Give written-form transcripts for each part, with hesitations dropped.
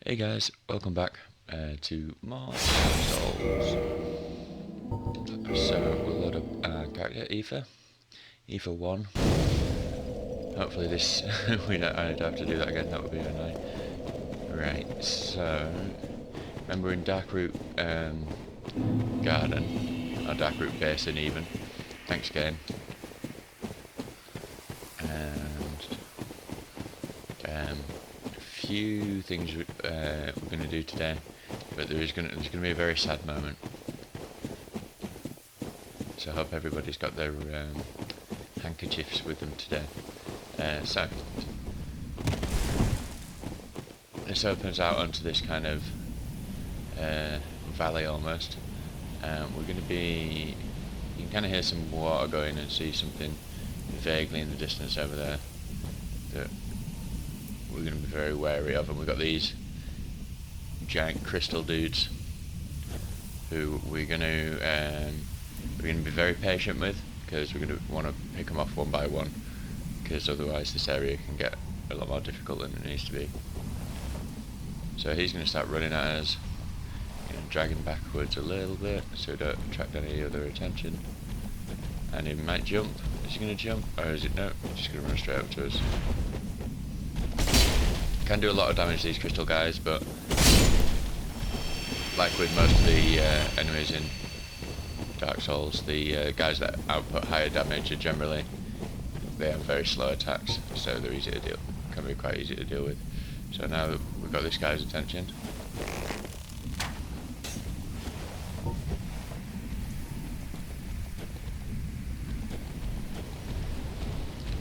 Hey guys, welcome back to more Souls. So we'll load up our character Ether 1. Hopefully this I don't have to do that again. That would be annoying. Right. So remember in Darkroot Garden or Darkroot Basin even. Thanks game. And a few things we're going to do today, but there's going to be a very sad moment. So I hope everybody's got their handkerchiefs with them today. So this opens out onto this kind of valley almost. We're going to be. You can kind of hear some water going and see something vaguely in the distance over there that we're going to be very wary of. And we've got these giant crystal dudes who we're going to be very patient with, because we're going to want to pick them off one by one, because otherwise this area can get a lot more difficult than it needs to be. So he's going to start running at us, dragging backwards a little bit so we don't attract any other attention. And he might jump. Is he going to jump? Or is it no? He's just going to run straight up to us. Can do a lot of damage to these crystal guys, but like with most of the enemies in Dark Souls, the guys that output higher damage are generally, they have very slow attacks, so they're easy to deal. Can be quite easy to deal with. So now that we've got this guy's attention,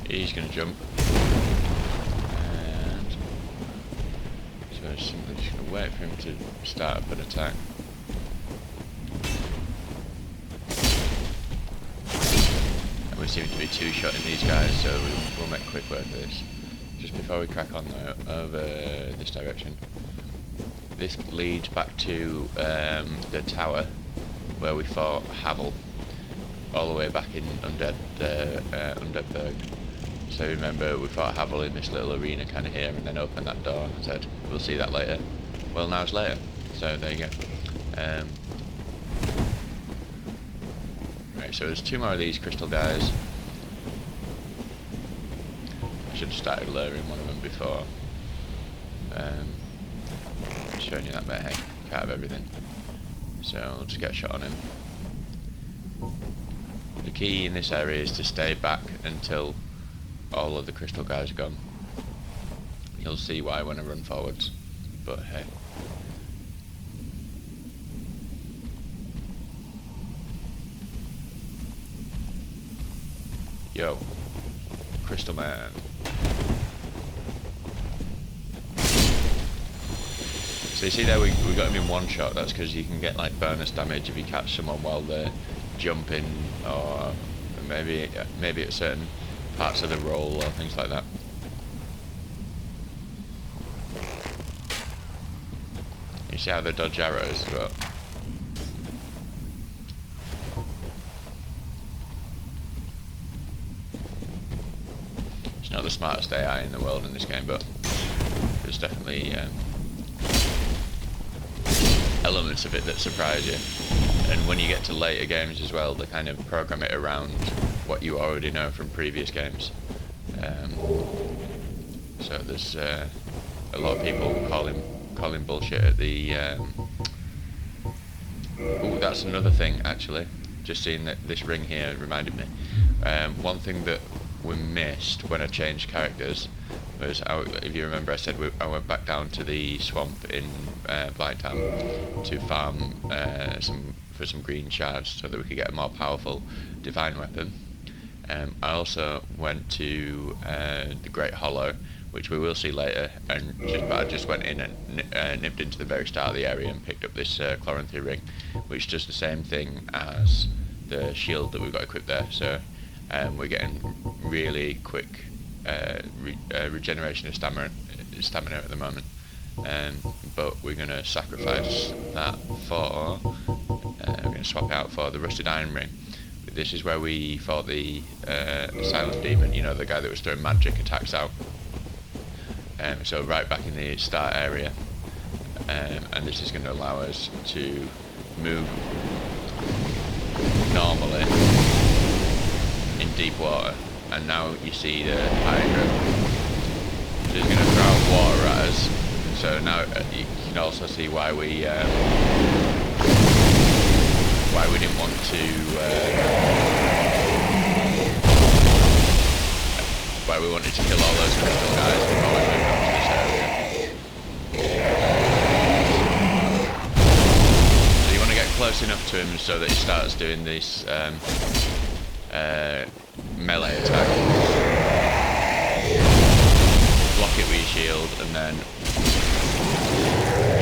he's going to jump, and so I'm simply just going to wait for him to start up an attack. And we seem to be two-shotting these guys, so we'll make quick work of this. Just before we crack on though, over this direction, this leads back to the tower where we fought Havel, all the way back in Undeadburg. So remember, we fought Havel in this little arena kind of here, and then opened that door and said, we'll see that later. Well, now it's later, so there you go. Right, so there's two more of these crystal guys. I should have started lowering one of them before. Showing you that bit, hey, can't have everything. So I'll just get a shot on him. The key in this area is to stay back until all of the crystal guys are gone. You'll see why when I run forwards, but hey. Yo, Crystal Man. So you see there we got him in one shot. That's because you can get like bonus damage if you catch someone while they're jumping, or maybe at certain parts of the roll or things like that. You see how they dodge arrows, but it's not the smartest AI in the world in this game, but there's definitely elements of it that surprise you. And when you get to later games as well, they kind of program it around what you already know from previous games. So there's a lot of people calling bullshit at the. Oh, that's another thing actually. Just seeing that this ring here reminded me. One thing that we missed when I changed characters was, if you remember, I said I went back down to the swamp in Blighttown to farm some green shards so that we could get a more powerful divine weapon. I also went to the Great Hollow, which we will see later, and I just went in and nipped into the very start of the area and picked up this Chloranthy ring, which does the same thing as the shield that we've got equipped there. So we're getting really quick regeneration of stamina at the moment. But we're going to sacrifice that for, we're going to swap it out for the Rusted Iron Ring. This is where we fought the Silent Demon, you know, the guy that was throwing magic attacks out. So right back in the start area. and this is going to allow us to move normally in deep water. And now you see the Hydra. So it's going to throw out water at us. So now you can also see why we didn't want to why we wanted to kill all those crystal guys before we moved on to this area. So you want to get close enough to him so that he starts doing this melee attack. Block it with your shield and then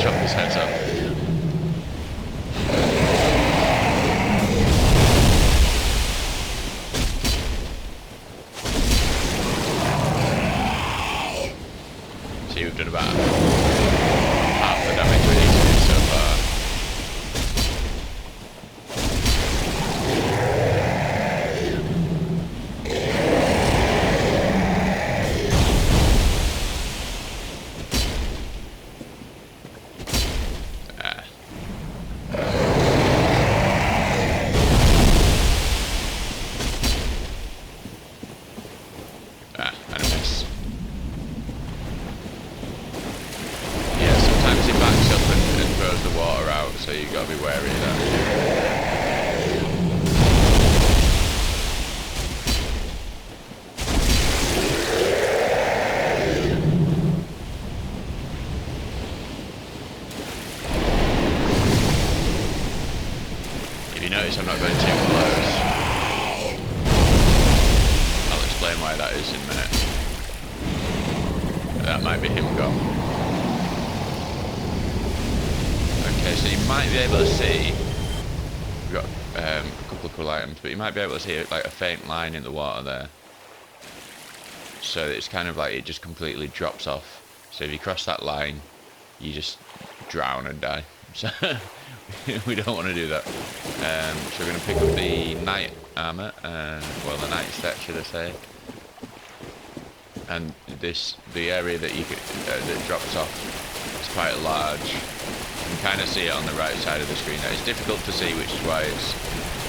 chop his heads off. See, we've done about half the damage we need to do so far. And a miss. Yeah, sometimes it backs up and throws the water out, so you've got to be wary of that. If you notice, I'm not going too close. I'll explain why that is in a minute. That might be him gone. Okay, so you might be able to see, we've got a couple of cool items, but you might be able to see like a faint line in the water there. So it's kind of like it just completely drops off. So if you cross that line, you just drown and die. So we don't want to do that. So we're going to pick up the knight armor, well, the knight set, should I say. And the area that you could, that drops off is quite large. You can kind of see it on the right side of the screen there. It's difficult to see, which is why it's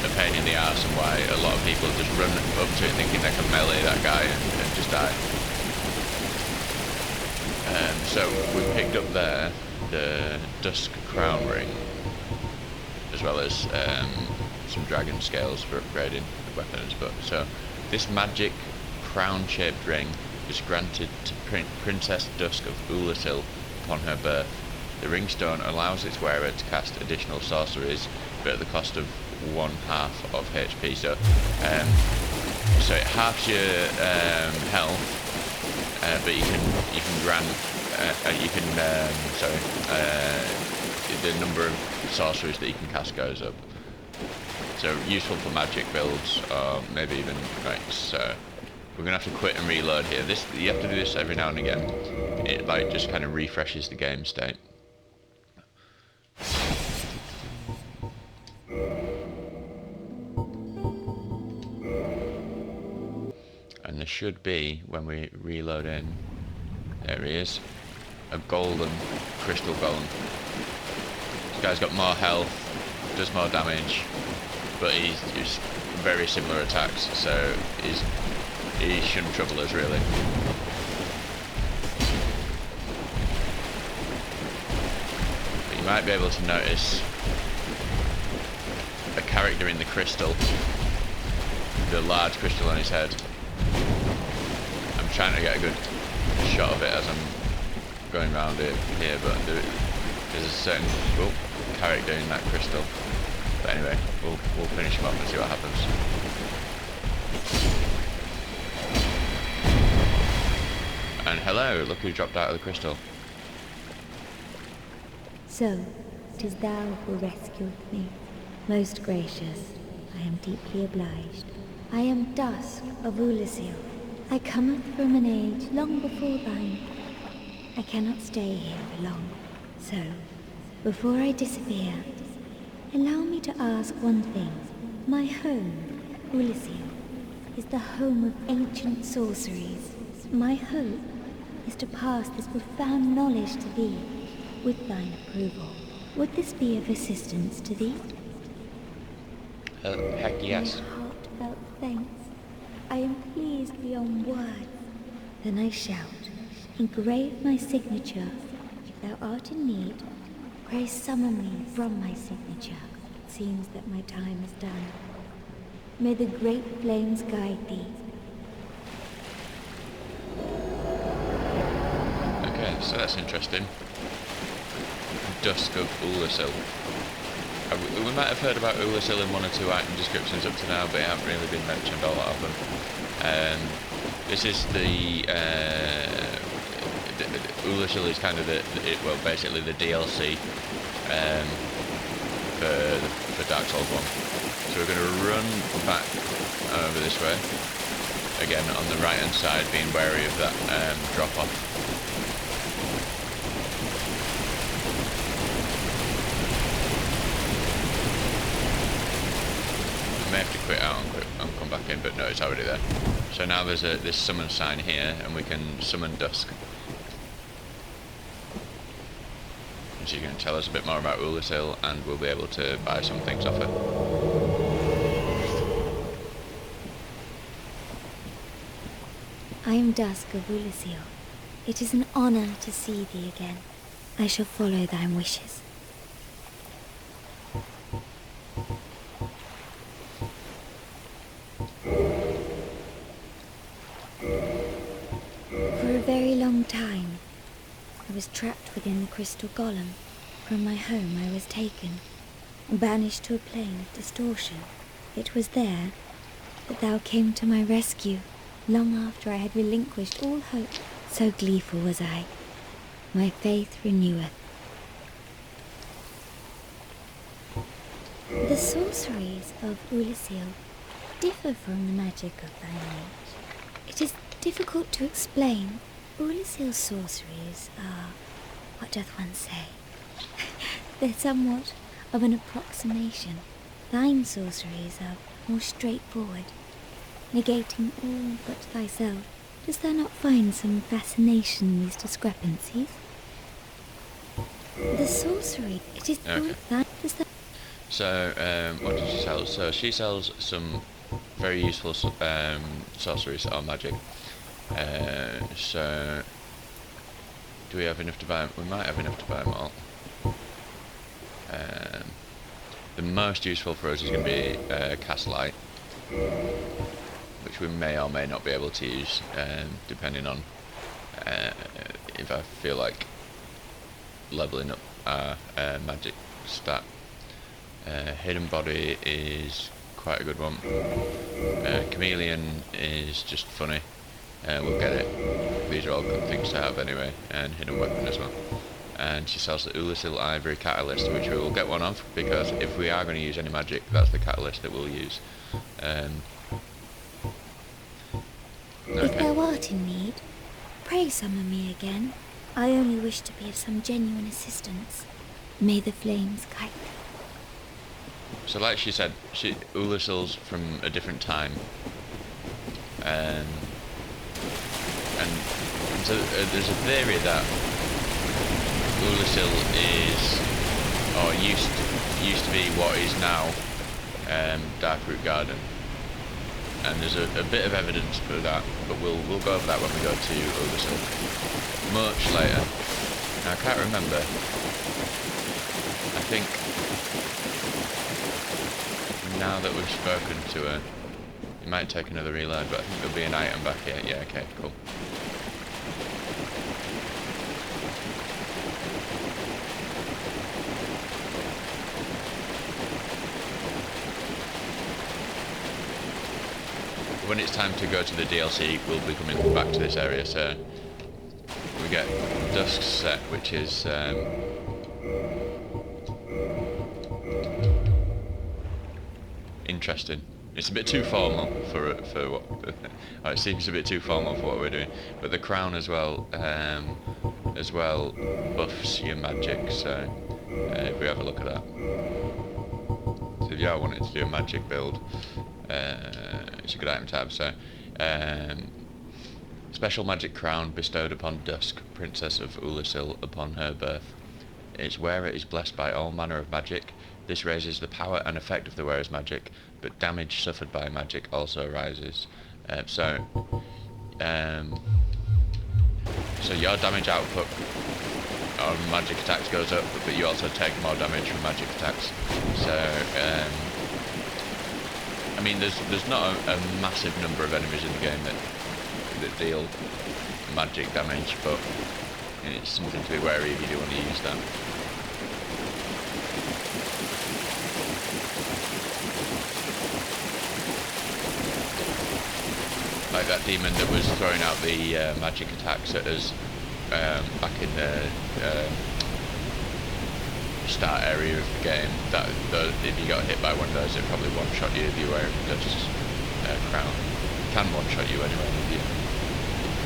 a pain in the arse and why a lot of people just run up to it thinking they can melee that guy and just die. So we picked up there the Dusk Crown Ring, as well as some dragon scales for upgrading the weapons. But so this magic crown-shaped ring is granted to Princess Dusk of Oolacile upon her birth. The ringstone allows its wearer to cast additional sorceries, but at the cost of 1/2 of HP. So it halves your health, but you can grant the number of sorceries that you can cast goes up. So useful for magic builds, or maybe even knights. So we're gonna have to quit and reload here. You have to do this every now and again. It like just kind of refreshes the game state. And there should be, when we reload in, there he is, a golden Crystal Golem. This guy's got more health, does more damage, but he's very similar attacks, so he shouldn't trouble us really. But you might be able to notice a character in the crystal, the large crystal on his head. I'm trying to get a good shot of it as I'm going around it here, but there's a certain character in that crystal. But anyway, we'll finish him off and see what happens. And hello, look who dropped out of the crystal. So, 'tis thou who rescued me. Most gracious, I am deeply obliged. I am Dusk of Oolacile. I cometh from an age long before thine. I cannot stay here for long. So, before I disappear, allow me to ask one thing. My home, Oolacile, is the home of ancient sorceries. My hope is to pass this profound knowledge to thee. with thine approval. Would this be of assistance to thee? Heck yes. My heartfelt thanks. I am pleased beyond words. Then I shout, engrave my signature. If thou art in need, pray summon me from my signature. It seems that my time is done. May the great flames guide thee. Okay, so that's interesting. Dusk of Oolacile. We might have heard about Oolacile in one or two item descriptions up to now, but it haven't really been mentioned a lot of them. This is the Oolacile is kind of well, basically the DLC for Dark Souls 1. So we're going to run back over this way. Again, on the right hand side, being wary of that drop off. May have to quit out and come back in, but no, it's already there. So now there's this summon sign here, and we can summon Dusk. And she's going to tell us a bit more about Oolacile, and we'll be able to buy some things off her. I am Dusk of Oolacile. It is an honor to see thee again. I shall follow thine wishes. For a very long time, I was trapped within the Crystal Golem. From my home I was taken, and banished to a plane of distortion. It was there that thou came to my rescue, long after I had relinquished all hope. So gleeful was I. My faith reneweth. The sorceries of Oolacile differ from the magic of thine age. It is difficult to explain. Oolacile's sorceries are, what doth one say? They're somewhat of an approximation. Thine sorceries are more straightforward, negating all but thyself. Dost thou not find some fascination in these discrepancies? The sorcery, it is all that. So, what did she sell? So she sells some very useful sorceries or magic. So, do we have enough to buy them? We might have enough to buy them all. The most useful for us is going to be Cast Light, which we may or may not be able to use, depending on if I feel like leveling up our magic stat. Hidden Body is quite a good one. Chameleon is just funny. We'll get it. These are all good things to have anyway, and Hidden Weapon as well. And she sells the Oolacile Ivory Catalyst, which we will get one of, because if we are going to use any magic, that's the catalyst that we'll use. If thou art in need, pray summon me again. I only wish to be of some genuine assistance. May the flames guide me. So like she said, Oolacile's from a different time. And so there's a theory that Oolacile is, or used to be what is now Darkroot Garden. And there's a bit of evidence for that, but we'll go over that when we go to Oolacile much later. Now I can't remember. I think now that we've spoken to her, it might take another reload, but I think there'll be an item back here. Yeah, okay, cool. When it's time to go to the DLC, we'll be coming back to this area, so we get Dusk's set, which is interesting. It's a bit too formal for what it seems a bit too formal for what we're doing, but the crown as well buffs your magic. So if we have a look at that, so if you are wanting to do a magic build, it's a good item to have. So special magic crown bestowed upon Dusk, Princess of Oolacile, upon her birth. Its wearer is blessed by all manner of magic. This raises the power and effect of the wearer's magic, but damage suffered by magic also rises. So your damage output on magic attacks goes up, but you also take more damage from magic attacks. So, I mean, there's not a massive number of enemies in the game that deal magic damage, but it's something to be wary if you do want to use that. Like that demon that was throwing out the magic attacks at us back in the start area of the game. If you got hit by one of those, it probably one-shot you if you wear Dust's crown. Can one-shot you anyway if you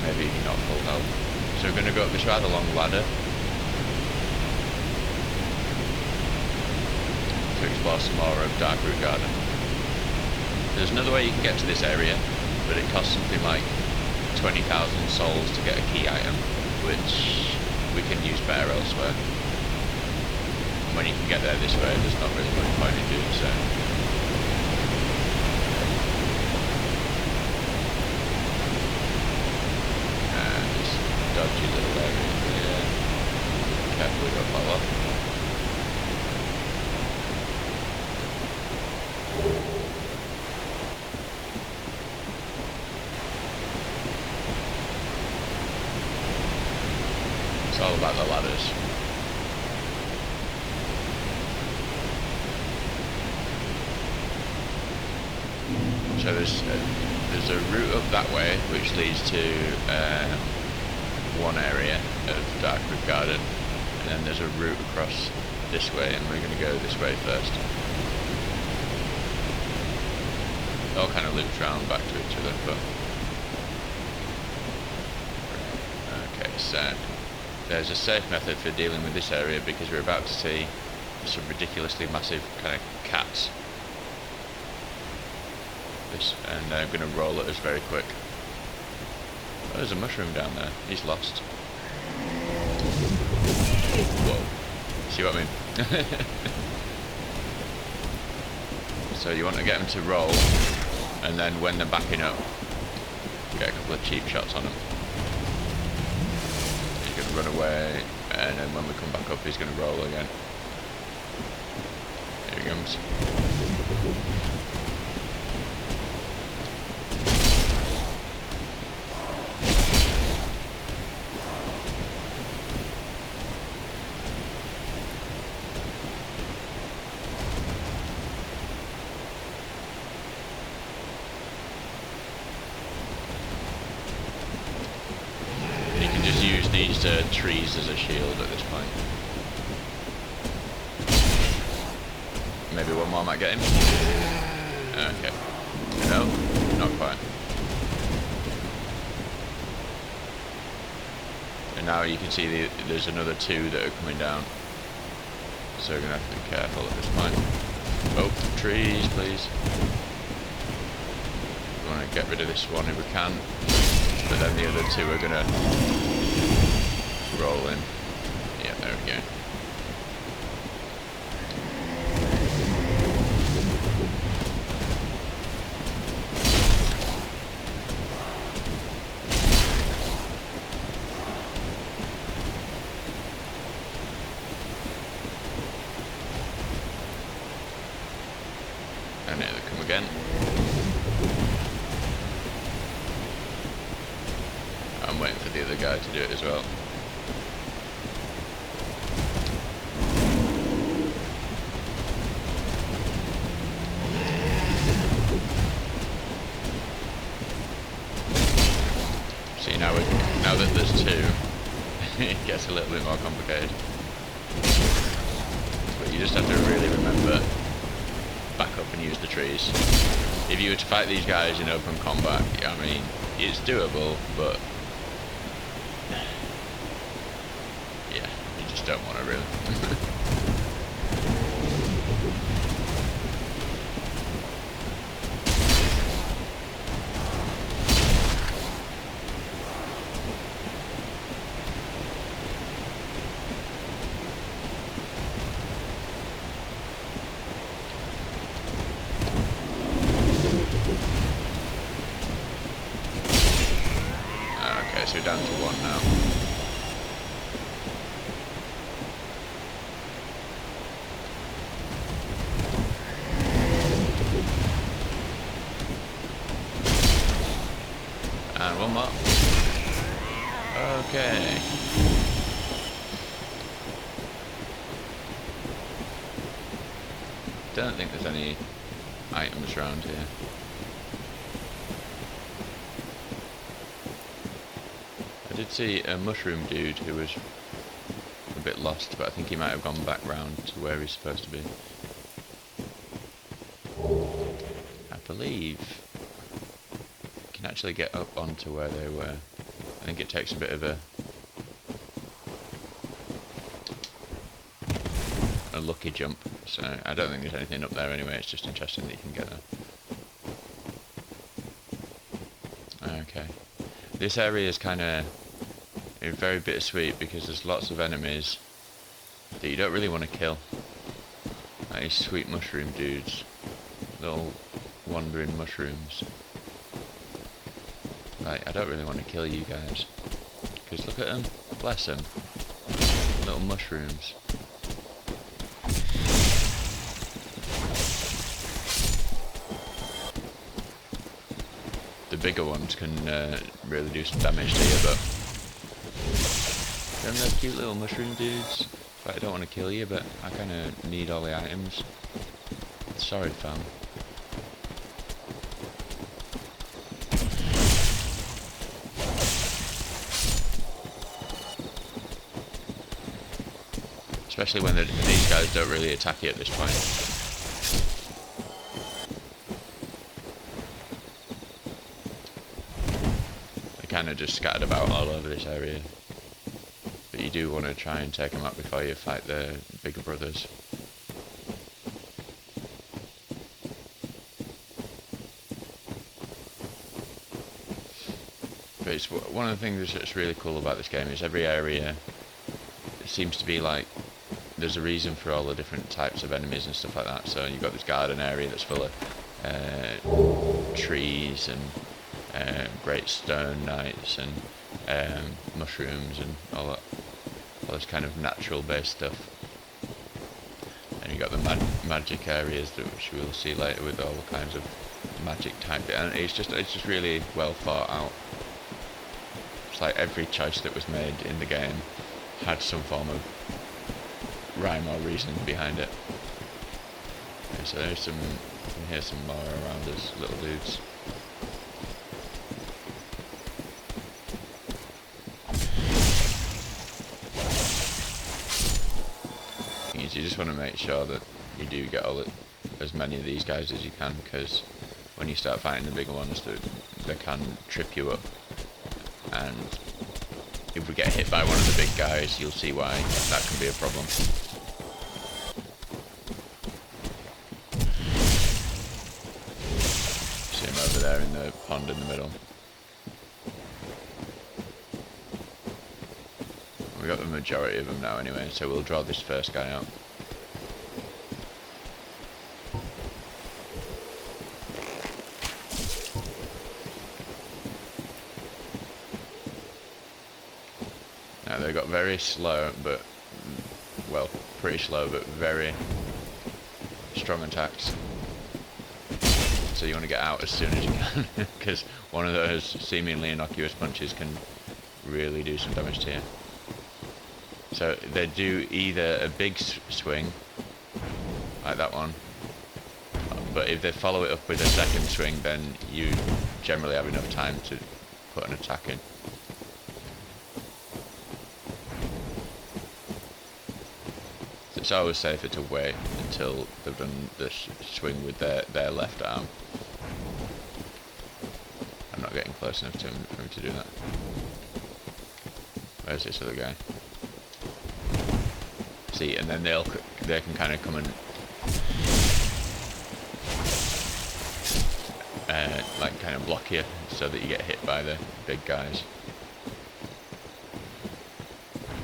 maybe if you're not full health. So we're going to go up this rather long ladder to explore some more of Darkroot Garden. There's another way you can get to this area, but it costs something like 20,000 souls to get a key item, which we can use better elsewhere. And when you can get there this way, there's not really much point in doing so. And this dodgy little area here. Careful we don't fall off. It's all about the ladders. So there's a route up that way which leads to one area of Darkroot Garden, and then there's a route across this way, and we're going to go this way first. It all kind of loops round back to each other, but okay, so there's a safe method for dealing with this area because we're about to see some ridiculously massive kind of cats. And they're going to roll at us very quick. Oh, there's a mushroom down there. He's lost. Whoa. See what I mean? So you want to get them to roll, and then when they're backing up, get a couple of cheap shots on them. He's going to run away, and then when we come back up, he's going to roll again. Here he comes. These trees as a shield at this point. Maybe one more might get him. Okay. No, not quite. And now you can see there's another two that are coming down. So we're going to have to be careful at this point. Oh, trees, please. We want to get rid of this one if we can. But then the other two are going to roll in. Yeah, there we go. And here they come again. I'm waiting for the other guy to do it as well. See, now that there's two, it gets a little bit more complicated. But you just have to really remember, back up and use the trees. If you were to fight these guys in open combat, I mean, it's doable, but yeah, you just don't want to really. up now. And one more. Okay. Don't think there's any items around here. I did see a mushroom dude who was a bit lost, but I think he might have gone back round to where he's supposed to be. I believe you can actually get up onto where they were. I think it takes a bit of a lucky jump, so I don't think there's anything up there anyway. It's just interesting that you can get there. Okay, this area is kind of very bittersweet because there's lots of enemies that you don't really want to kill. Like these sweet mushroom dudes, little wandering mushrooms. Like, I don't really want to kill you guys, because look at them, bless them, little mushrooms. The bigger ones can really do some damage to you, but them those cute little mushroom dudes. Like, I don't want to kill you, but I kind of need all the items. Sorry, fam. Especially when these guys don't really attack you at this point. Kind of just scattered about all over this area, but you do want to try and take them out before you fight the bigger brothers. But it's one of the things that's really cool about this game is every area seems to be like there's a reason for all the different types of enemies and stuff like that. So you've got this garden area that's full of trees and great stone knights and mushrooms and all this kind of natural based stuff. And you got the magic areas which we'll see later with all kinds of magic type, and it's just really well thought out. It's like every choice that was made in the game had some form of rhyme or reason behind it. Okay, so there's some, you can hear some more around us, little dudes. You just want to make sure that you do get as many of these guys as you can, because when you start fighting the bigger ones, they can trip you up, and if we get hit by one of the big guys, you'll see why that can be a problem. See him over there in the pond in the middle. We got the majority of them now anyway, so we'll draw this first guy out. Now they got very slow, but, well, pretty slow, but very strong attacks. So you want to get out as soon as you can, because one of those seemingly innocuous punches can really do some damage to you. So they do either a big swing, like that one, but if they follow it up with a second swing, then you generally have enough time to put an attack in. So it's always safer to wait until they've done the swing with their left arm. I'm not getting close enough to him for him to do that. Where's this other guy? See, and then they can kind of come and like kind of block you so that you get hit by the big guys.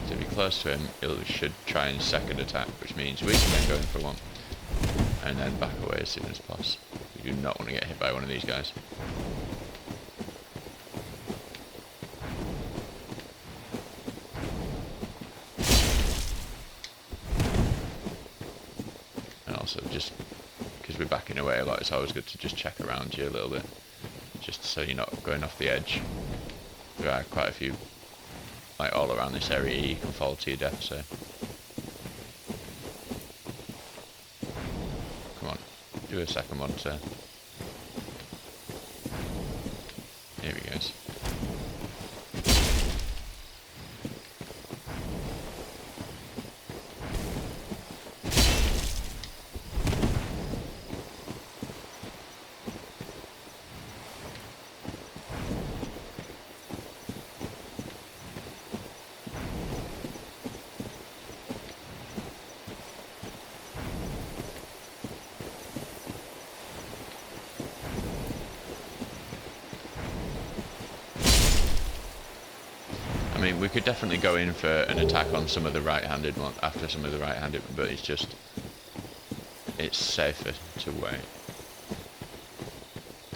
So if you're close to him, it should try and second attack, which means we can then go in for one and then back away as soon as possible. We do not want to get hit by one of these guys. also just because we're backing away a lot, it's always good to just check around you a little bit, just so you're not going off the edge. There are quite a few, like all around this area, you can fall to your death, so. Come on, do a second one, sir. Here he goes. I mean, we could definitely go in for an attack on some of the right-handed one after some of the right-handed, but it's safer to wait.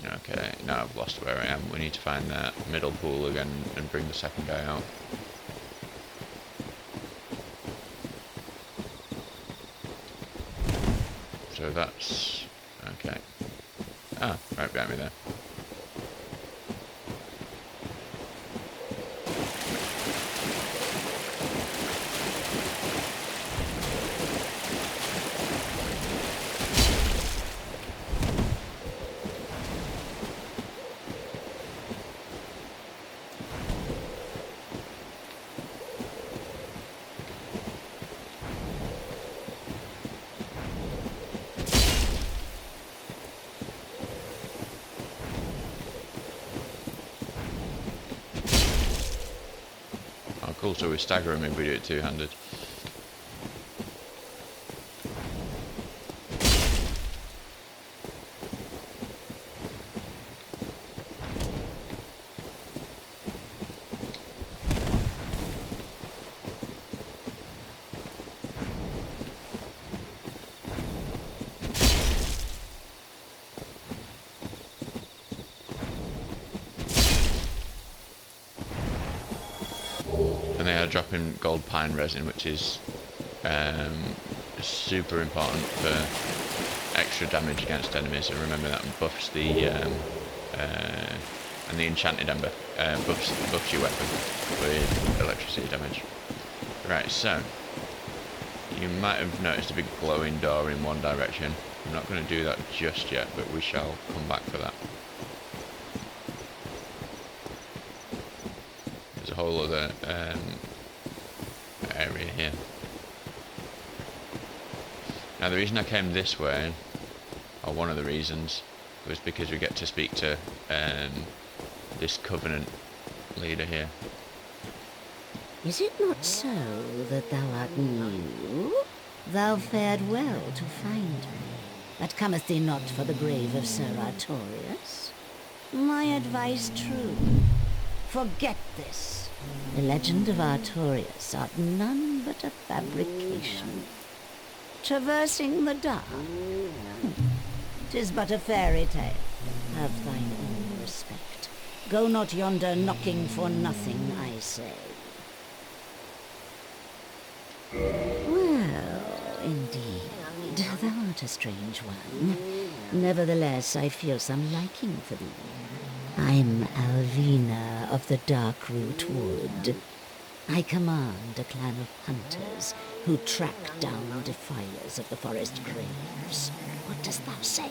Okay, now I've lost where I am. We need to find that middle pool again and bring the second guy out. So that's okay. Ah, right behind me there. Cool, so we stagger him if we do it two-handed. They are dropping gold pine resin, which is super important for extra damage against enemies. And remember that buffs the and the enchanted ember buffs your weapon with electricity damage. Right, so you might have noticed a big glowing door in one direction. I'm not going to do that just yet, but we shall come back for that. There's a whole other area here. Now the reason I came this way, or one of the reasons, was because we get to speak to this Covenant leader here. Is it not so that thou art new? Thou fared well to find me, but cometh thee not for the grave of Sir Artorius? My advice true. Forget this. The legend of Artorius art none but a fabrication. Traversing the dark? 'Tis but a fairy tale. Have thine own respect. Go not yonder knocking for nothing, I say. Well, indeed, thou art a strange one. Nevertheless, I feel some liking for thee. I'm Alvina of the Darkroot Wood. I command a clan of hunters who track down defilers of the forest graves. What dost thou say?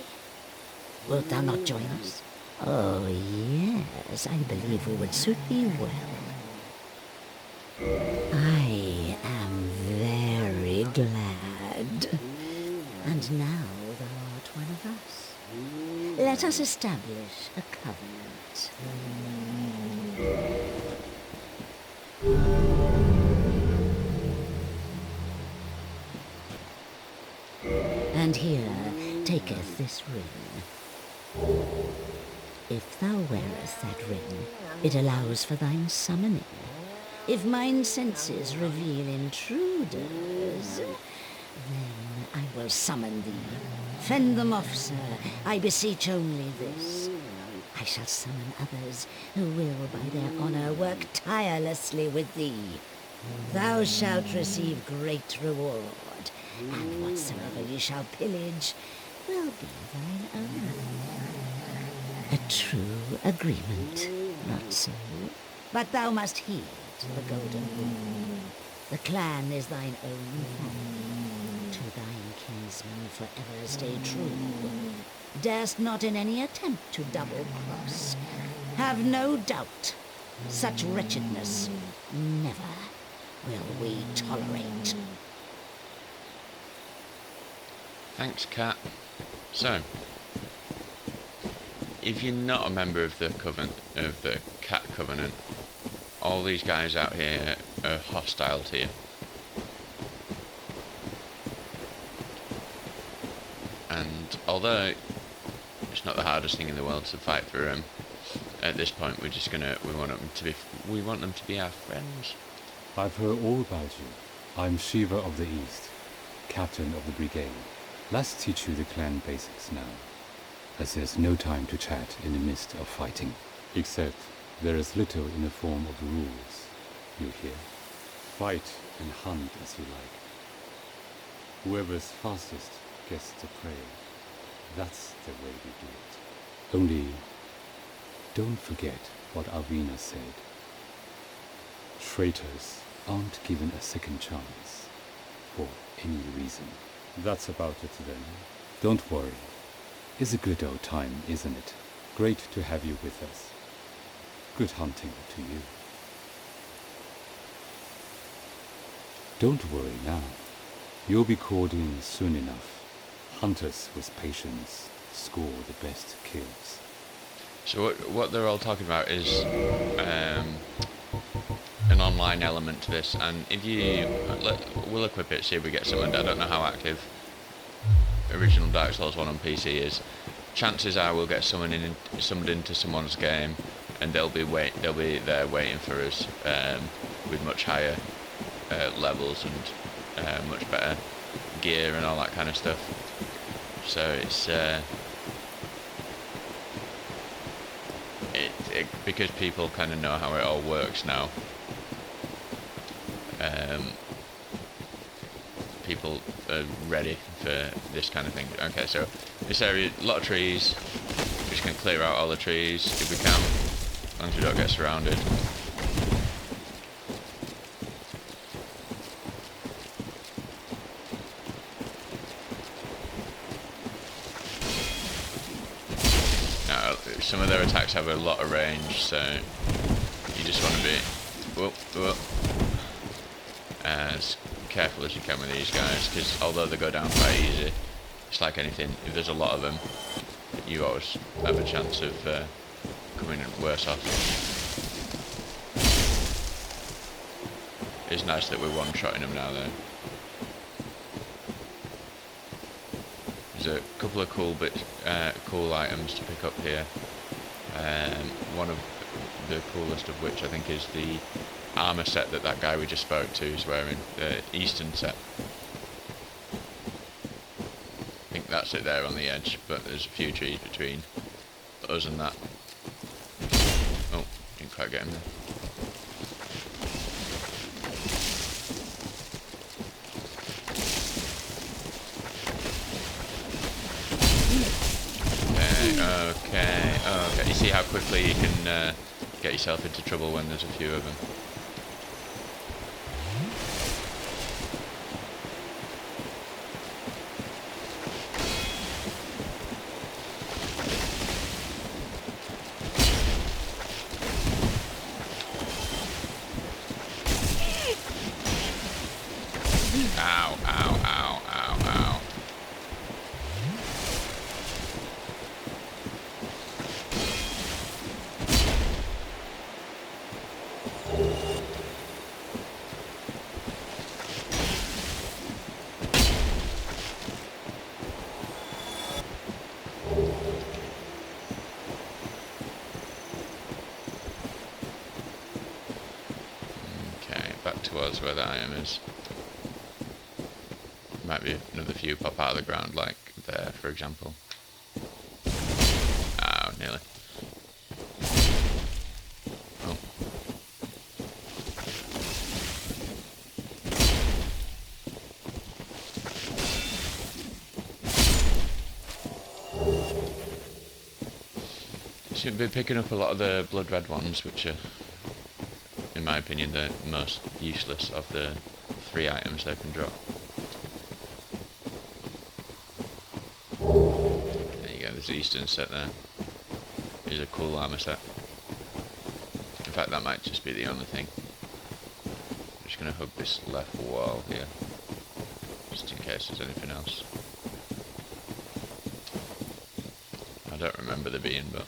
Wilt thou not join us? Oh, yes, I believe we would suit thee well. I am very glad. And now thou art one of us. Let us establish a covenant. And here taketh this ring. If thou wearest that ring, it allows for thine summoning. If mine senses reveal intruders, then I will summon thee. Fend them off, sir. I beseech only this. I shall summon others who will, by their honor, work tirelessly with thee. Thou shalt receive great reward, and whatsoever ye shall pillage will be thine own. A true agreement, not so? But thou must heed the golden rule. The clan is thine own family. To thine kinsmen forever stay true. Darest not in any attempt to double-cross. Have no doubt, such wretchedness never will we tolerate. Thanks, Cat. So, if you're not a member of the Cat Covenant, all these guys out here are hostile to you. And although it's not the hardest thing in the world to fight through them, at this point we want them to be our friends. I've heard all about you. I'm Shiva of the East, captain of the brigade. Let's teach you the clan basics now, as there's no time to chat in the midst of fighting. Except there is little in the form of rules, you hear. Fight and hunt as you like. Whoever's fastest gets the prey. That's the way we do it. Only, don't forget what Alvina said. Traitors aren't given a second chance, for any reason. That's about it then. Don't worry. It's a good old time, isn't it? Great to have you with us. Good hunting to you. Don't worry now. You'll be called in soon enough. Hunters with patience score the best kills. So what they're all talking about is an online element to this, and if you we'll equip it, see if we get summoned. I don't know how active original Dark Souls 1 on PC is. Chances are we'll get summoned into someone's game, and they'll be there waiting for us with much higher levels and much better gear and all that kind of stuff. So it's because people kind of know how it all works now. People are ready for this kind of thing. Okay, so this area, a lot of trees. We're just going to clear out all the trees if we can, as long as we don't get surrounded. Now, some of their attacks have a lot of range, so you just want to be as careful as you can with these guys, because although they go down quite easy, it's like anything, if there's a lot of them, you always have a chance of coming worse off. It's nice that we're one-shotting them now though. There's a couple of cool items to pick up here. One of the coolest of which I think is the armor set that guy we just spoke to is wearing, the Eastern set. I think that's it there on the edge, but there's a few trees between us and that. Oh, didn't quite get him there. Okay. You see how quickly you can get yourself into trouble when there's a few of them. Ow, ow, ow, ow, ow. Okay, back towards where the iron is. Might be another few pop out of the ground, like there, for example. Oh, nearly. Oh. seem to be picking up a lot of the blood red ones, which are, in my opinion, the most useless of the 3 items they can drop. There you go, there's the Eastern set there. Here's a cool armor set. In fact, that might just be the only thing. I'm just going to hug this left wall here, just in case there's anything else. I don't remember there being, but...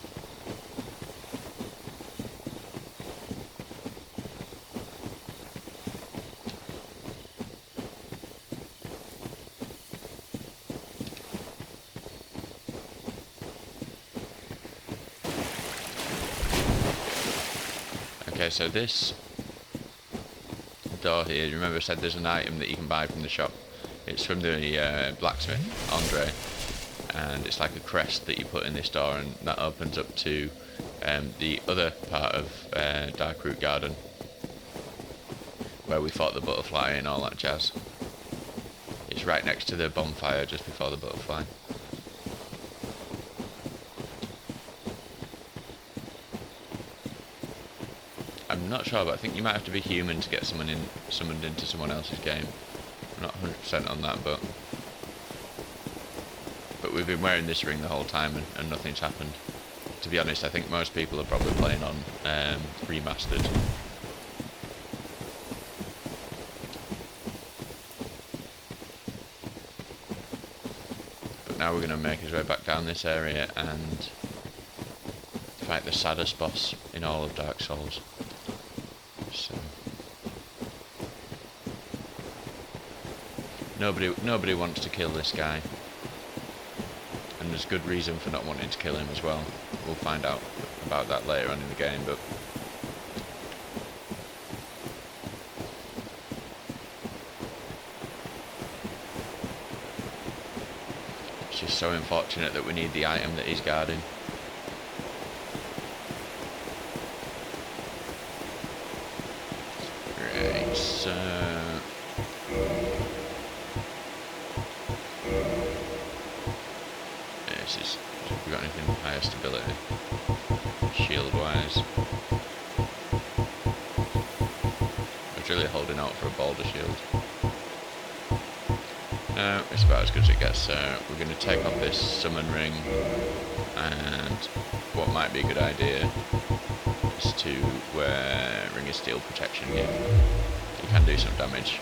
Okay, so this door here, remember I said there's an item that you can buy from the shop. It's from the blacksmith, Andre, and it's like a crest that you put in this door, and that opens up to the other part of Darkroot Garden, where we fought the butterfly and all that jazz. It's right next to the bonfire just before the butterfly. I'm not sure, but I think you might have to be human to get summoned into someone else's game. I'm not 100% on that, but we've been wearing this ring the whole time and nothing's happened. To be honest, I think most people are probably playing on remastered. But now we're going to make his way back down this area and fight the saddest boss in all of Dark Souls. So nobody wants to kill this guy, and there's good reason for not wanting to kill him as well. We'll find out about that later on in the game, but it's just so unfortunate that we need the item that he's guarding. Right, so this is, have we got anything higher stability shield wise? I was really holding out for a boulder shield. No, it's about as good as it gets, so we're going to take off this summon ring, and what might be a good idea is to wear Ring of Steel protection here. You can do some damage.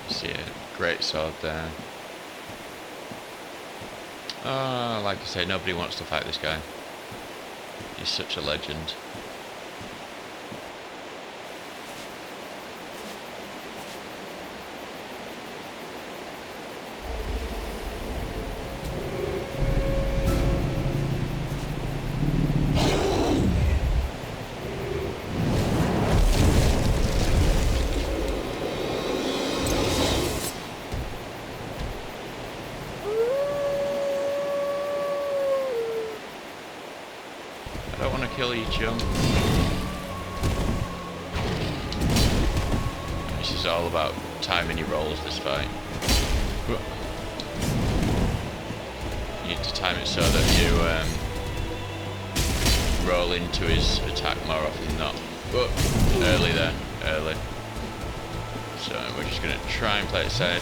See a great sword there. Oh, like I say, nobody wants to fight this guy. He's such a legend. I don't want to kill you, chum. This is all about timing your rolls, this fight. You need to time it so that you roll into his attack more often than not. But early there, early. So we're just going to try and play it safe.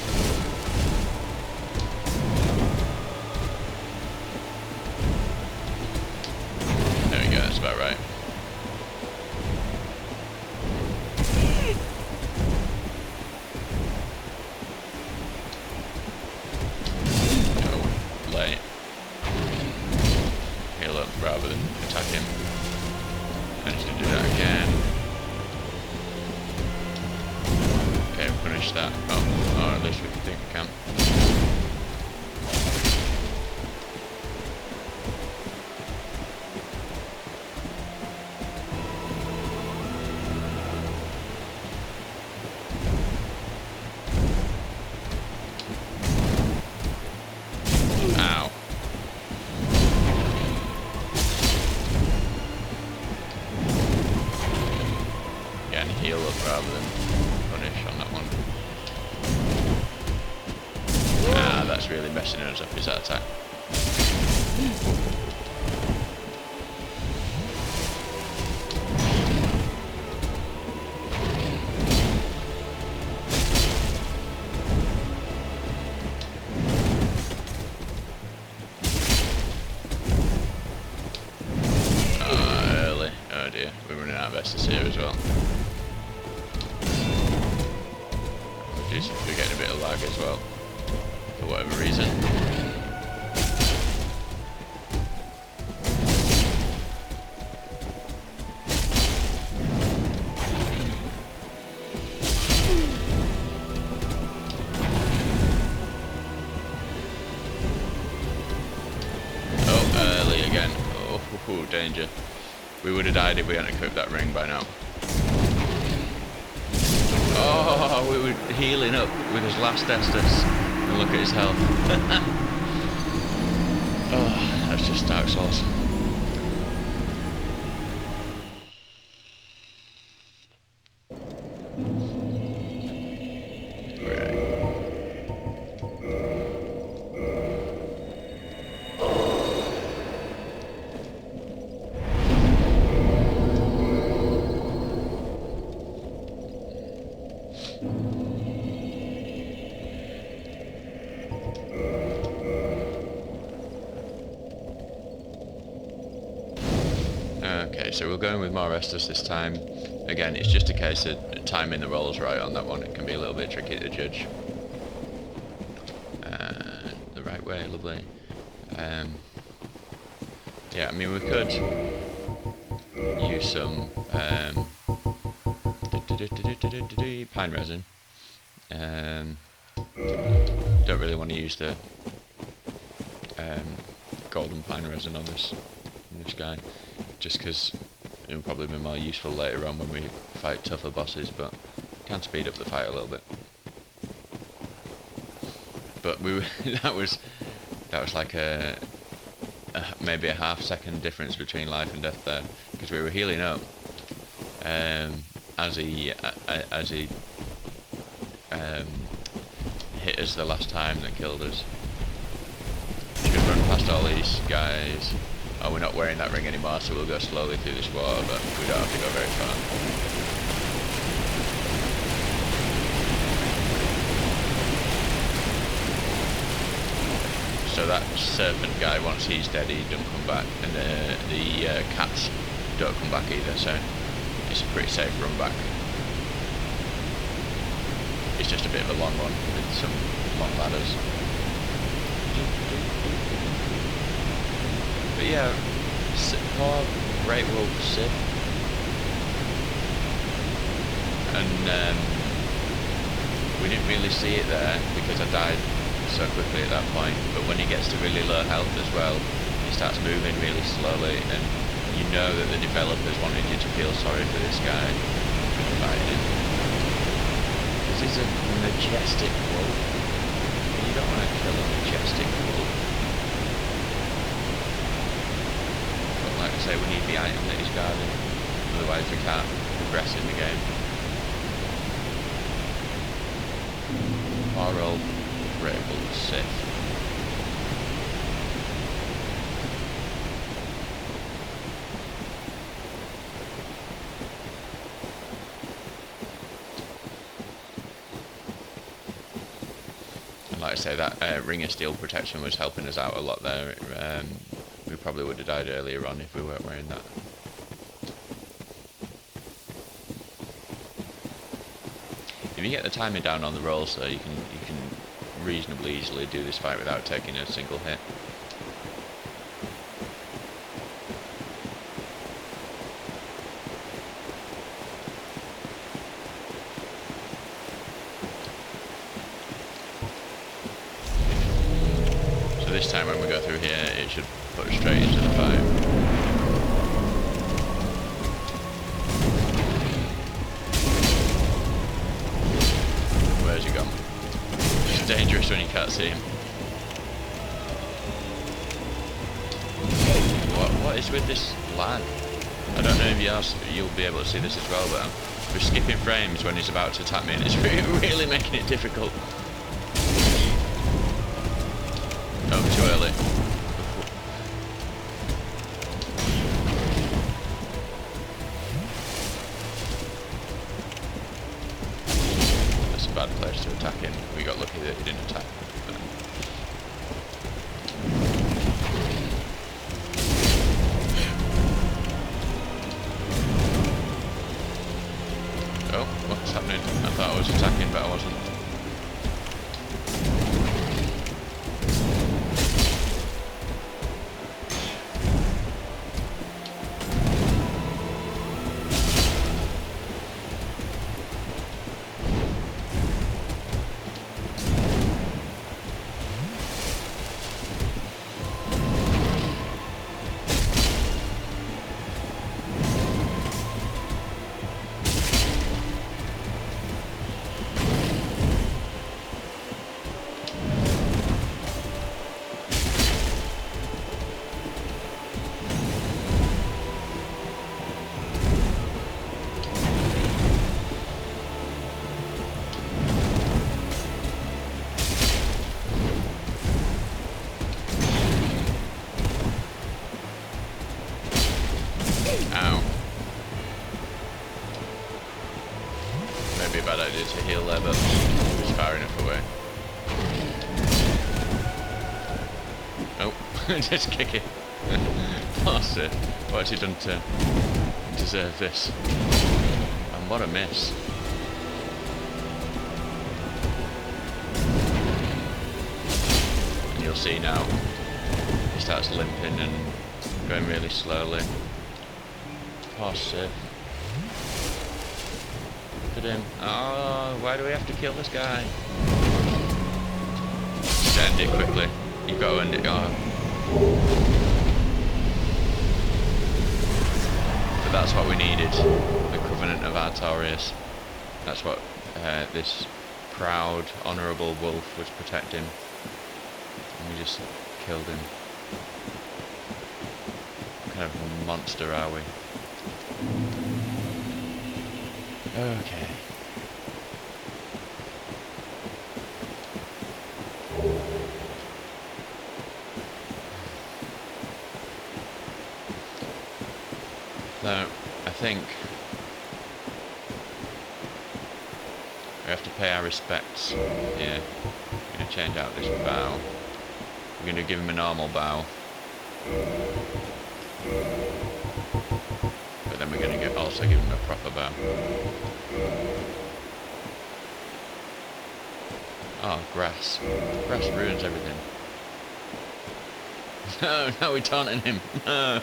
Yeah, that's about right. Go late. Heal up rather than attack him. Managed to do that again. Okay, punish that. Oh, or at least we think we can. of Estus here as well. Apologies if we're getting a bit of lag as well, for whatever reason. Oh, danger. We would have died if we hadn't equipped that ring by now. Oh, we were healing up with his last Estus. And look at his health. Oh, that's just Dark Souls. Okay, so we're going with more Estus this time. Again, it's just a case of timing the rolls right on that one. It can be a little bit tricky to judge. The right way, lovely. Yeah, I mean we could use some pine resin. Don't really want to use the golden pine resin on this guy, just because it'll probably be more useful later on when we fight tougher bosses, but can speed up the fight a little bit. But we were that was like maybe a half-second difference between life and death there, because we were healing up as he hit us the last time that killed us. Should run past all these guys. Oh, we're not wearing that ring anymore, so we'll go slowly through this water, but we don't have to go very far. So that serpent guy, once he's dead, he don't come back, and the cats don't come back either, so it's a pretty safe run back. It's just a bit of a long one with some long ladders. But yeah, poor greywolf Sith. And we didn't really see it there because I died so quickly at that point, but when he gets to really low health as well, he starts moving really slowly, and you know that the developers wanted you to feel sorry for this guy when you're fighting him. Because he's a majestic wolf. You don't want to kill a majestic wolf. But like I say, we need the item that he's guarding, otherwise we can't progress in the game. Poor old greywolf Sith. And like I say, that ring of steel protection was helping us out a lot there. We probably would have died earlier on if we weren't wearing that. If you get the timing down on the rolls, though, you can reasonably easily do this fight without taking a single hit. So this time when we go through here, it should put us straight into the fight. Where's he gone? It's dangerous when you can't see him. What is with this lag? I don't know if you'll be able to see this as well, but we're skipping frames when he's about to attack me, and it's really making it difficult. Oh, too early. That's a bad place to attack him. We got lucky that he didn't attack. it to heal there, but it's far enough away. Oh, just kick it. Bastard. What has he done to deserve this? And what a miss. And you'll see now, he starts limping and going really slowly. Bastard. Look at him. Oh, why do we have to kill this guy? Just end it quickly. You've got to end it. Oh. But that's what we needed. The Covenant of Artorias. That's what this proud, honourable wolf was protecting. And we just killed him. What kind of monster are we? Okay. So, I think we have to pay our respects here. We're going to change out this bow. We're going to give him a normal bow. But then we're going to also give him a proper bow. Oh, grass. Grass ruins everything. No, no, we're taunting him. No.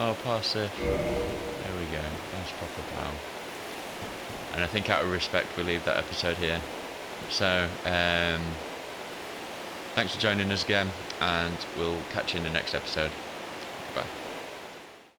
Oh, pass it. There we go. Nice proper bow. And I think out of respect we'll leave that episode here. So, thanks for joining us again, and we'll catch you in the next episode. Goodbye.